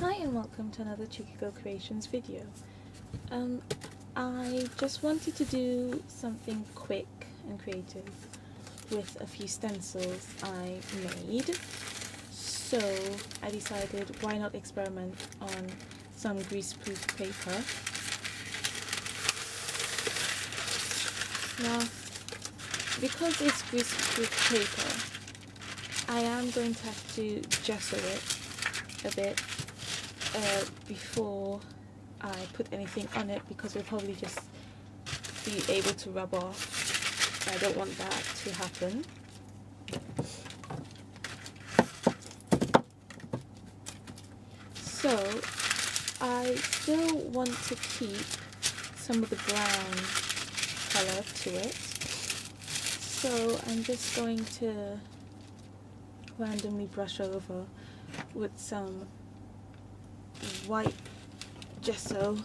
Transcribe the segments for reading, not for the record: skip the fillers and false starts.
Hi and welcome to another Checiegirl Creations video. I just wanted to do something quick and creative with a few stencils I made. So I decided why not experiment on some greaseproof paper. Now, because it's greaseproof paper, I am going to have to gesso it a bit before I put anything on it, because we'll probably just be able to rub off. I don't want that to happen. So I still want to keep some of the brown colour to it, so I'm just going to randomly brush over with some white gesso.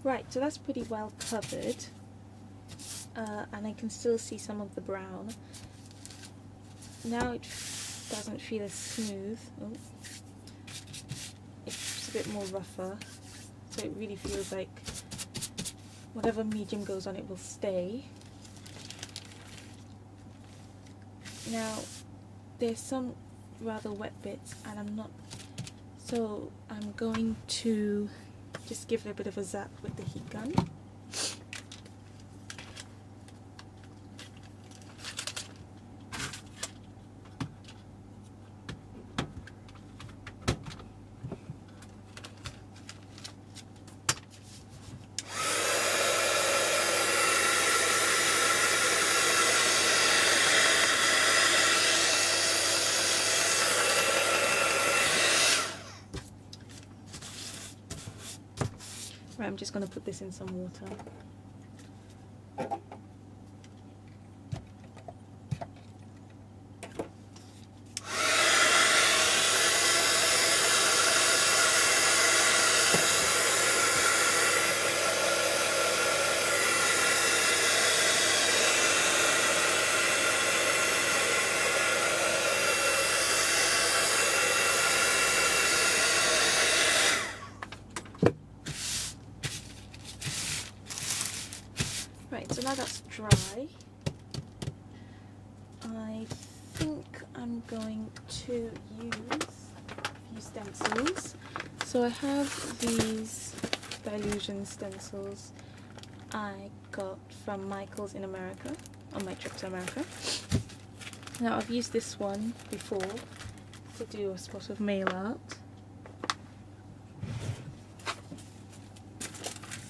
Right, so that's pretty well covered, and I can still see some of the brown. Now it doesn't feel as smooth. Oh. It's a bit more rougher, so it really feels like whatever medium goes on it will stay. Now there's some rather wet bits and I'm not, so I'm going to just give it a bit of a zap with the heat gun. Right, I'm just going to put this in some water. Right, so now that's dry, I think I'm going to use a few stencils. So I have these Dylusions stencils I got from Michael's in America, on my trip to America. Now I've used this one before to do a spot of mail art.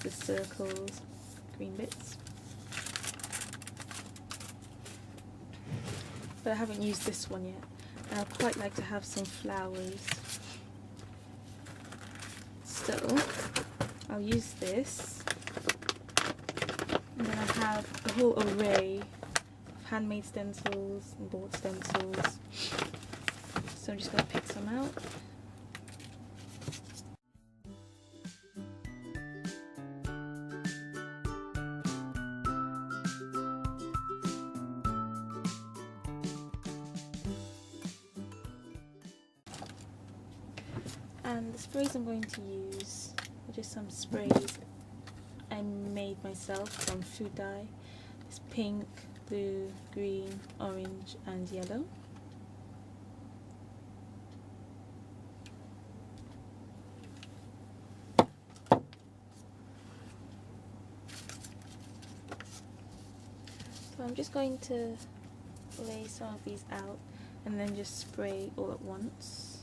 The circles, green bits. But I haven't used this one yet, and I'd quite like to have some flowers. So I'll use this, and then I have a whole array of handmade stencils and bought stencils, so I'm just going to pick some out. And the sprays I'm going to use are just some sprays I made myself from food dye. It's pink, blue, green, orange and yellow. So I'm just going to lay some of these out and then just spray all at once.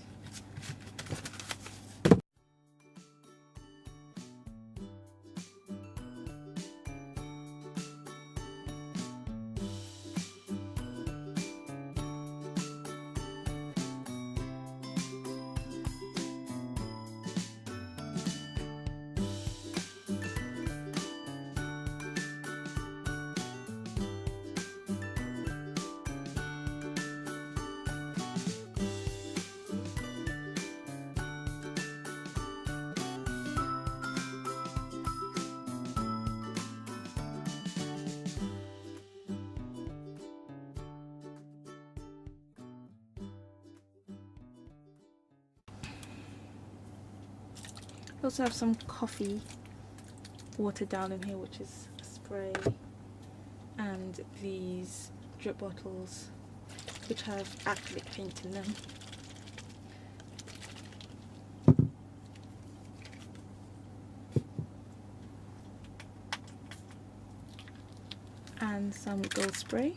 I also have some coffee watered down in here, which is a spray, and these drip bottles which have acrylic paint in them. And some gold spray.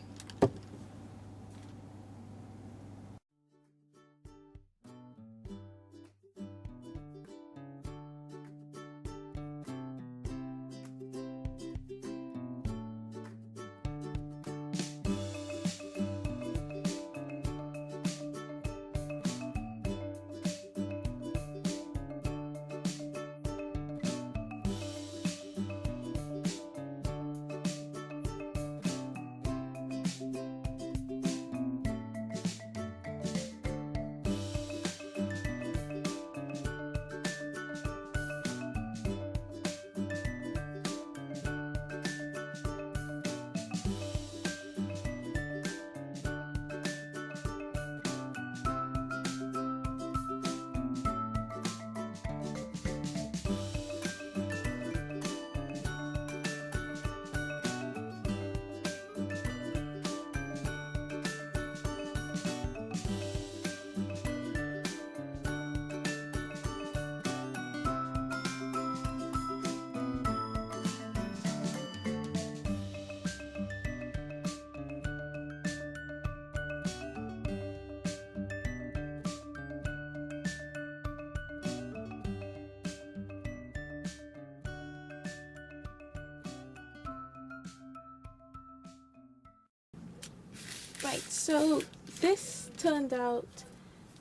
Right, so this turned out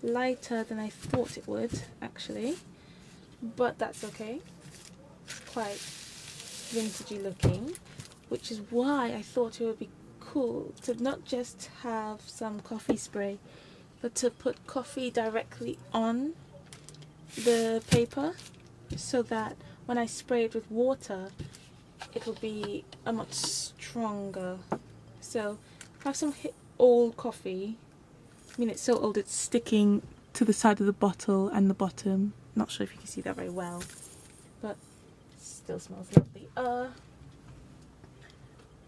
lighter than I thought it would, actually, but that's okay. It's quite vintagey looking, which is why I thought it would be cool to not just have some coffee spray, but to put coffee directly on the paper, so that when I spray it with water, it'll be a much stronger. So I have some old coffee. I mean, it's so old it's sticking to the side of the bottle and the bottom. Not sure if you can see that very well, but it still smells lovely.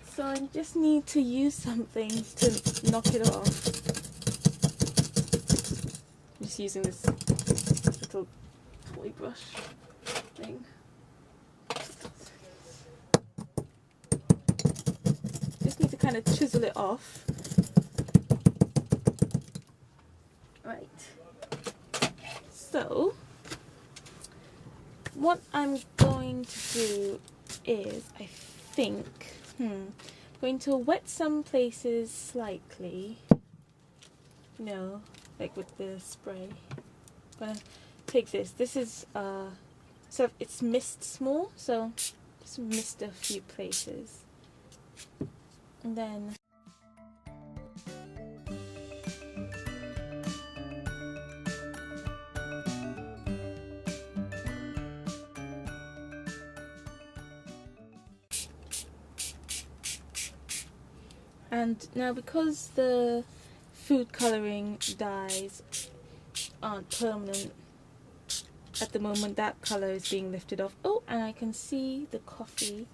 So I just need to use something to knock it off. I'm just using this little toy brush thing. Just need to kind of chisel it off. Right. So what I'm going to do is, I think, going to wet some places slightly. No, like with the spray. I'm gonna take this. This is so it's mist small, so just mist a few places, and then now, because the food colouring dyes aren't permanent at the moment, that colour is being lifted off. Oh, and I can see the coffee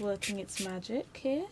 working its magic here.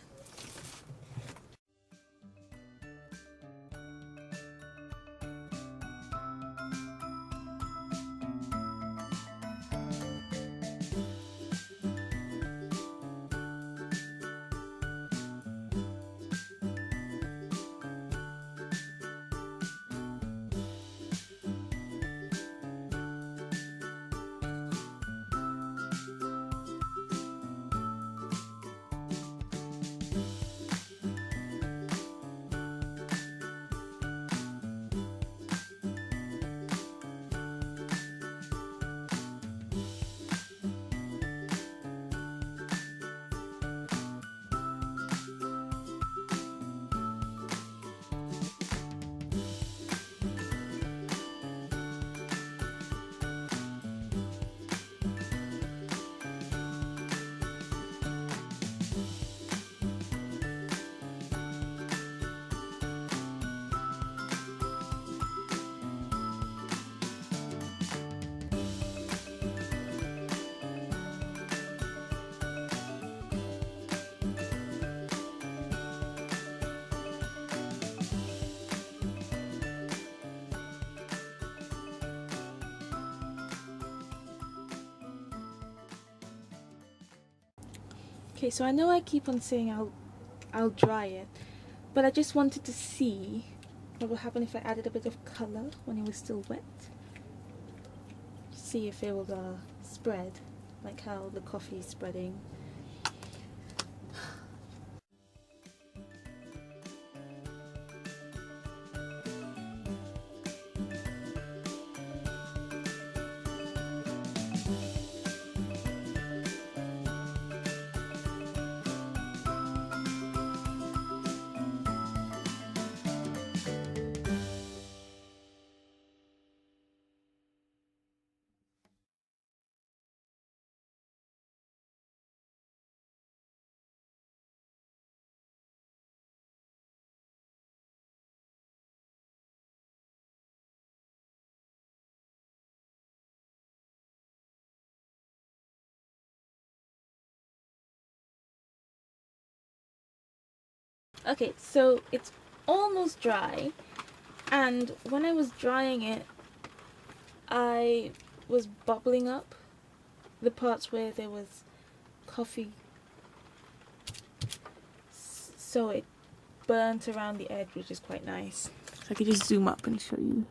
Okay, so I know I keep on saying I'll dry it, but I just wanted to see what would happen if I added a bit of colour when it was still wet. See if it would spread, like how the coffee is spreading. Okay, so it's almost dry, and when I was drying it, I was bubbling up the parts where there was coffee, so it burnt around the edge, which is quite nice. So I could just zoom up and show you.